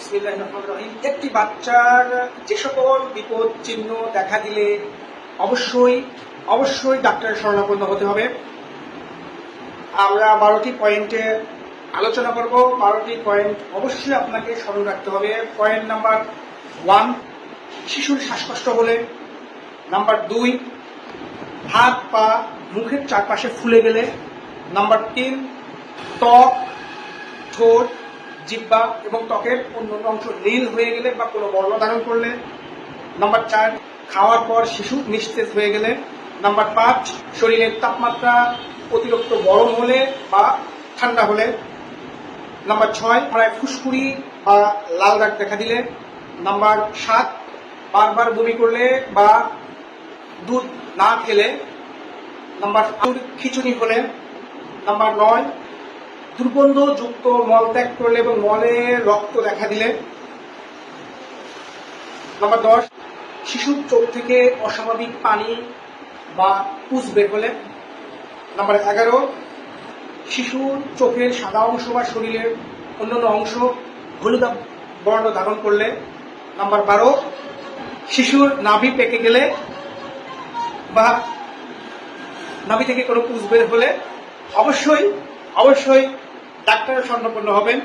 বিসমিল্লাহির রহমানির রহিম। একটি বাচ্চার যে সকল বিপদ চিহ্ন দেখা দিলে অবশ্যই ডাক্তারের শরণাপন্ন হতে হবে। আমরা 12টি পয়েন্টে আলোচনা করব। 12টি পয়েন্ট অবশ্যই আপনাকে স্মরণ রাখতে হবে। পয়েন্ট নাম্বার 1, শিশুর শ্বাসকষ্ট হলে। নাম্বার 2, হাত পা মুখের চারপাশে ফুলে গেলে। নাম্বার 3, ত্বক, ঠোঁট, জিহ্বা এবং ত্বকের অন্যান্য অংশ নীল হয়ে গেলে বা কোনো বর্ণ ধারণ করলে। নাম্বার 4, খাওয়ার পর শিশু নিস্তেজ হয়ে গেলে। নাম্বার 5, শরীরের তাপমাত্রা অতিরিক্ত গরম হলে বা ঠান্ডা হলে। নাম্বার 6, প্রায় ফুসকুড়ি বা লাল দাগ দেখা দিলে। নাম্বার 7, বারবার বমি করলে বা দুধ না খেলে। নাম্বার 8, খিঁচুনি হলে। নাম্বার 9, দুর্গন্ধযুক্ত মলত্যাগ করলে এবং মলে রক্ত দেখা দিলে। নাম্বার 10, শিশুর চোখ থেকে অস্বাভাবিক পানি বা পুজ বের হলে। নাম্বার 11, শিশুর চোখের সাদা অংশ বা শরীরের অন্যান্য অংশ হলুদ বর্ণ ধারণ করলে। নাম্বার 12, শিশুর নাভি পেকে গেলে বা নাভি থেকে কোনো পুজ বের হলে অবশ্যই ডাক্তারের শরণাপন্ন হবেন।